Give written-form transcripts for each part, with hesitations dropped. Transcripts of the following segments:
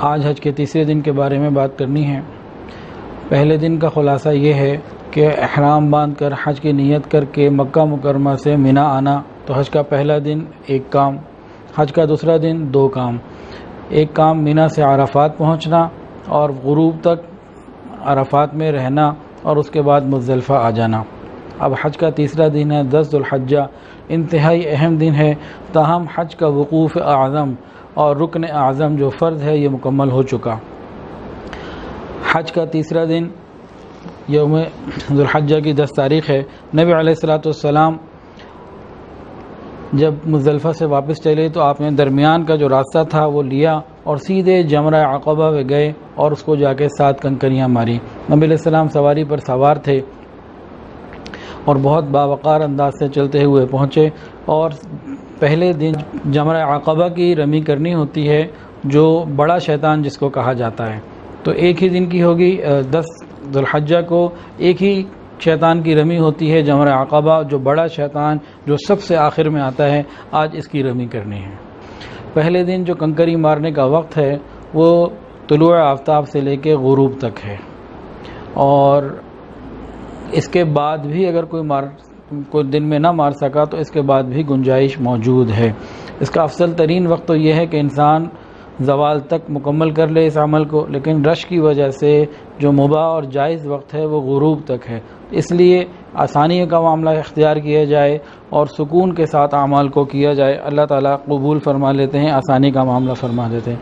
آج حج کے تیسرے دن کے بارے میں بات کرنی ہے۔ پہلے دن کا خلاصہ یہ ہے کہ احرام باندھ کر حج کی نیت کر کے مکہ مکرمہ سے مینا آنا، تو حج کا پہلا دن ایک کام، حج کا دوسرا دن دو کام۔ ایک کام مینا سے عرفات پہنچنا اور غروب تک عرفات میں رہنا اور اس کے بعد مزدلفہ آ جانا۔ اب حج کا تیسرا دن ہے 10 ذو الحجہ، انتہائی اہم دن ہے، تاہم حج کا وقوف اعظم اور رکن اعظم جو فرض ہے یہ مکمل ہو چکا۔ حج کا تیسرا دن یوم ذو الحجہ کی 10 تاریخ ہے۔ نبی علیہ السلام جب مزدلفہ سے واپس چلے تو آپ نے درمیان کا جو راستہ تھا وہ لیا اور سیدھے جمرہ عقبہ پہ گئے اور اس کو جا کے 7 کنکریاں ماری۔ نبی علیہ السلام سواری پر سوار تھے اور بہت باوقار انداز سے چلتے ہوئے پہنچے، اور پہلے دن جمرہ عقبہ کی رمی کرنی ہوتی ہے، جو بڑا شیطان جس کو کہا جاتا ہے، تو ایک ہی دن کی ہوگی۔ 10 ذو الحجہ کو ایک ہی شیطان کی رمی ہوتی ہے، جمرہ عقبہ، جو بڑا شیطان جو سب سے آخر میں آتا ہے، آج اس کی رمی کرنی ہے۔ پہلے دن جو کنکری مارنے کا وقت ہے وہ طلوع آفتاب سے لے کے غروب تک ہے، اور اس کے بعد بھی اگر کوئی دن میں نہ مار سکا تو اس کے بعد بھی گنجائش موجود ہے۔ اس کا افضل ترین وقت تو یہ ہے کہ انسان زوال تک مکمل کر لے اس عمل کو، لیکن رش کی وجہ سے جو مباح اور جائز وقت ہے وہ غروب تک ہے، اس لیے آسانی کا معاملہ اختیار کیا جائے اور سکون کے ساتھ اعمال کو کیا جائے۔ اللہ تعالیٰ قبول فرما لیتے ہیں، آسانی کا معاملہ فرما دیتے ہیں۔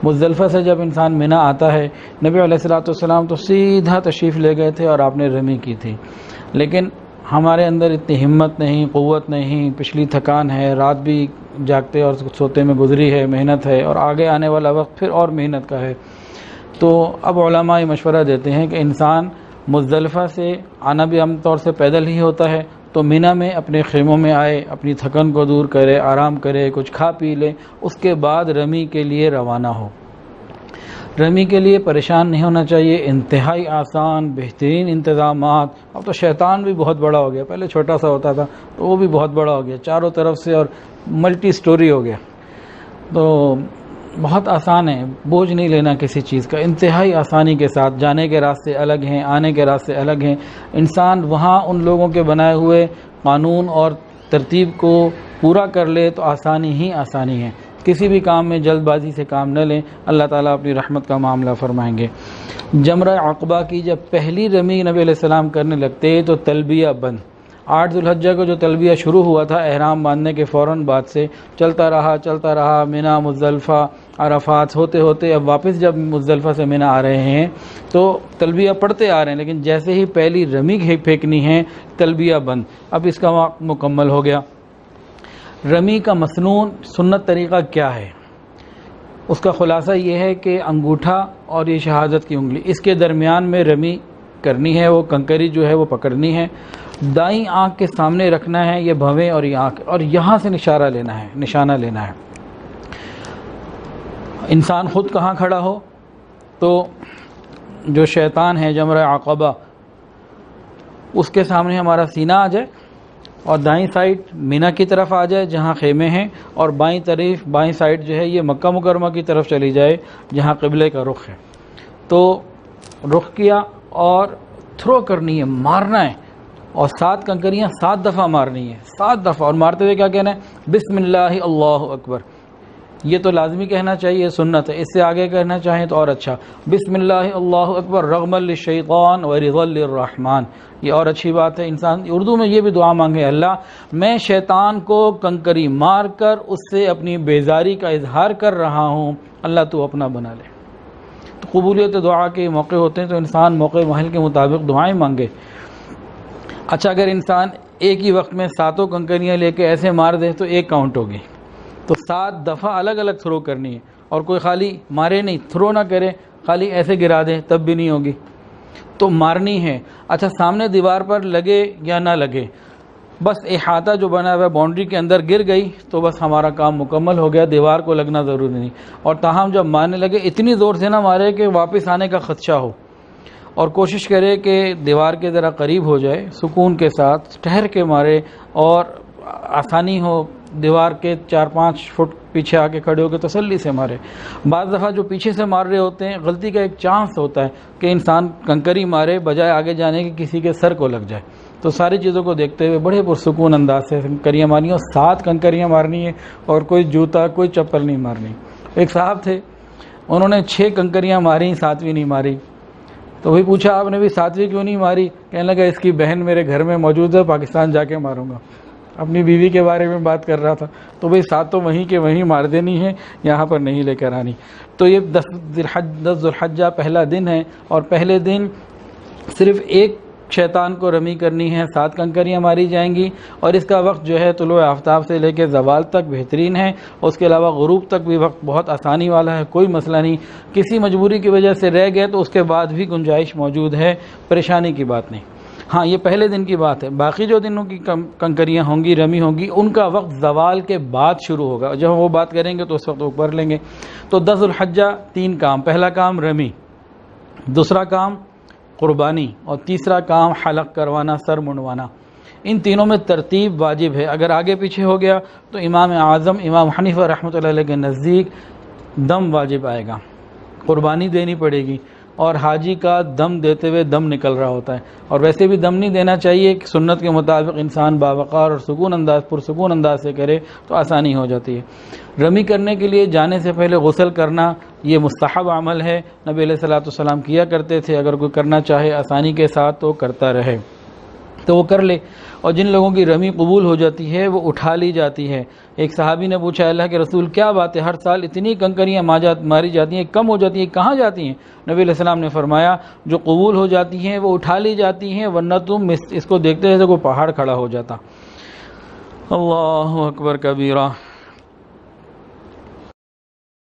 مزدلفہ سے جب انسان مینا آتا ہے، نبی علیہ السلام تو سیدھا تشریف لے گئے تھے اور آپ نے رمی کی تھی، لیکن ہمارے اندر اتنی ہمت نہیں، قوت نہیں، پچھلی تھکان ہے، رات بھی جاگتے اور سوتے میں گزری ہے، محنت ہے، اور آگے آنے والا وقت پھر اور محنت کا ہے۔ تو اب علماء مشورہ دیتے ہیں کہ انسان مزدلفہ سے آنا بھی عام طور سے پیدل ہی ہوتا ہے، تو مینا میں اپنے خیموں میں آئے، اپنی تھکن کو دور کرے، آرام کرے، کچھ کھا پی لے، اس کے بعد رمی کے لیے روانہ ہو۔ رمی کے لیے پریشان نہیں ہونا چاہیے، انتہائی آسان، بہترین انتظامات۔ اب تو شیطان بھی بہت بڑا ہو گیا، پہلے چھوٹا سا ہوتا تھا تو وہ بھی بہت بڑا ہو گیا، چاروں طرف سے اور ملٹی سٹوری ہو گیا، تو بہت آسان ہے، بوجھ نہیں لینا کسی چیز کا، انتہائی آسانی کے ساتھ۔ جانے کے راستے الگ ہیں، آنے کے راستے الگ ہیں، انسان وہاں ان لوگوں کے بنائے ہوئے قانون اور ترتیب کو پورا کر لے تو آسانی ہی آسانی ہے۔ کسی بھی کام میں جلد بازی سے کام نہ لیں، اللہ تعالیٰ اپنی رحمت کا معاملہ فرمائیں گے۔ جمرہ عقبہ کی جب پہلی رمی نبی علیہ السلام کرنے لگتے تو تلبیہ بند۔ 8 ذو الحجہ کو جو تلبیہ شروع ہوا تھا احرام باندھنے کے فوراً بعد سے چلتا رہا، مینا، مزدلفہ، عرفات ہوتے ہوتے اب واپس جب مزدلفہ سے مینا آ رہے ہیں تو تلبیہ پڑھتے آ رہے ہیں، لیکن جیسے ہی پہلی رمی پھینکنی ہے تلبیہ بند، اب اس کا وقت مکمل ہو گیا۔ رمی کا مسنون سنت طریقہ کیا ہے؟ اس کا خلاصہ یہ ہے کہ انگوٹھا اور یہ شہادت کی انگلی، اس کے درمیان میں رمی کرنی ہے، وہ کنکری جو ہے وہ پکڑنی ہے، دائیں آنکھ کے سامنے رکھنا ہے یہ بھویں اور یہ آنکھ، اور یہاں سے نشانہ لینا ہے۔ انسان خود کہاں کھڑا ہو تو جو شیطان ہے جمرہ عقبہ اس کے سامنے ہمارا سینہ آ جائے، اور دائیں سائڈ مینا کی طرف آ جائے جہاں خیمے ہیں، اور بائیں سائڈ جو ہے یہ مکہ مکرمہ کی طرف چلی جائے جہاں قبلے کا رخ ہے۔ تو رخ کیا اور تھرو کرنی ہے، مارنا ہے، اور 7 کنکریاں 7 دفعہ مارنی ہے، 7 دفعہ، اور مارتے ہوئے کیا کہنا ہے؟ بسم اللہ اللہ اکبر۔ یہ تو لازمی کہنا چاہیے، سنت ہے، اس سے آگے کہنا چاہیں تو اور اچھا، بسم اللہ اللہ اکبر رغما للشیطان ورضا للرحمن، یہ اور اچھی بات ہے۔ انسان اردو میں یہ بھی دعا مانگے، اللہ میں شیطان کو کنکری مار کر اس سے اپنی بیزاری کا اظہار کر رہا ہوں، اللہ تو اپنا بنا لے۔ تو قبولیت دعا کے موقع ہوتے ہیں تو انسان موقع محل کے مطابق دعائیں مانگے۔ اچھا، اگر انسان ایک ہی وقت میں 7 کنکریاں لے کے ایسے مار دے تو ایک کاؤنٹ ہوگی، تو 7 دفعہ الگ الگ تھرو کرنی ہے، اور کوئی خالی مارے نہیں، تھرو نہ کرے، خالی ایسے گرا دے تب بھی نہیں ہوگی، تو مارنی ہے۔ اچھا، سامنے دیوار پر لگے یا نہ لگے، بس احاطہ جو بنا ہوا ہے باؤنڈری کے اندر گر گئی تو بس ہمارا کام مکمل ہو گیا، دیوار کو لگنا ضروری نہیں۔ اور تاہم جب مارنے لگے اتنی زور سے نہ مارے کہ واپس آنے کا خدشہ ہو، اور کوشش کرے کہ دیوار کے ذرا قریب ہو جائے، سکون کے ساتھ ٹھہر کے مارے اور آسانی ہو دیوار کے 4-5 فٹ پیچھے آ کے کھڑے ہو کے تسلی سے مارے۔ بعض دفعہ جو پیچھے سے مار رہے ہوتے ہیں غلطی کا ایک چانس ہوتا ہے کہ انسان کنکری مارے بجائے آگے جانے کے کسی کے سر کو لگ جائے، تو ساری چیزوں کو دیکھتے ہوئے بڑے پرسکون انداز سے کنکریاں مارنی، اور 7 کنکریاں مارنی ہے، اور کوئی جوتا کوئی چپل نہیں مارنی۔ ایک صاحب تھے، انہوں نے 6 کنکریاں ماری، 7ویں نہیں ماری، تو وہی پوچھا آپ نے بھی 7ویں کیوں نہیں ماری؟ کہنے لگا اس کی بہن میرے گھر میں موجود ہے، پاکستان جا کے ماروں گا۔ اپنی بیوی کے بارے میں بات کر رہا تھا، تو بھئی 7 تو وہیں کے وہیں مار دینی ہے، یہاں پر نہیں لے کر آنی۔ تو یہ 10 ذو الحجہ پہلا دن ہے، اور پہلے دن صرف ایک شیطان کو رمی کرنی ہے، 7 کنکریاں ماری جائیں گی، اور اس کا وقت جو ہے طلوع آفتاب سے لے کے زوال تک بہترین ہے، اس کے علاوہ غروب تک بھی وقت بہت آسانی والا ہے، کوئی مسئلہ نہیں۔ کسی مجبوری کی وجہ سے رہ گئے تو اس کے بعد بھی گنجائش موجود ہے، پریشانی کی بات نہیں۔ ہاں یہ پہلے دن کی بات ہے، باقی جو دنوں کی کنکریاں ہوں گی، رمی ہوں گی، ان کا وقت زوال کے بعد شروع ہوگا، جب ہم وہ بات کریں گے تو اس وقت وہ پڑھ لیں گے۔ تو 10 ذو الحجہ 3 کام، پہلا کام رمی، دوسرا کام قربانی، اور تیسرا کام حلق کروانا، سر منڈوانا۔ ان تینوں میں ترتیب واجب ہے، اگر آگے پیچھے ہو گیا تو امام اعظم امام حنیفہ رحمۃ اللہ علیہ کے نزدیک دم واجب آئے گا، قربانی دینی پڑے گی، اور حاجی کا دم دیتے ہوئے دم نکل رہا ہوتا ہے، اور ویسے بھی دم نہیں دینا چاہیے کہ سنت کے مطابق انسان باوقار اور پرسکون انداز سے کرے تو آسانی ہو جاتی ہے۔ رمی کرنے کے لیے جانے سے پہلے غسل کرنا یہ مستحب عمل ہے، نبی علیہ الصلوۃ والسلام کیا کرتے تھے، اگر کوئی کرنا چاہے آسانی کے ساتھ تو کرتا رہے تو وہ کر لے۔ اور جن لوگوں کی رمی قبول ہو جاتی ہے وہ اٹھا لی جاتی ہے۔ ایک صحابی نے پوچھا اللہ کے رسول کیا بات ہے، ہر سال اتنی کنکریاں ماری جاتی ہیں، کم ہو جاتی ہیں، کہاں جاتی ہیں؟ نبی علیہ السلام نے فرمایا جو قبول ہو جاتی ہیں وہ اٹھا لی جاتی ہیں، ورنہ تم اس کو دیکھتے جیسے کوئی پہاڑ کھڑا ہو جاتا۔ اللہ اکبر کبیرہ۔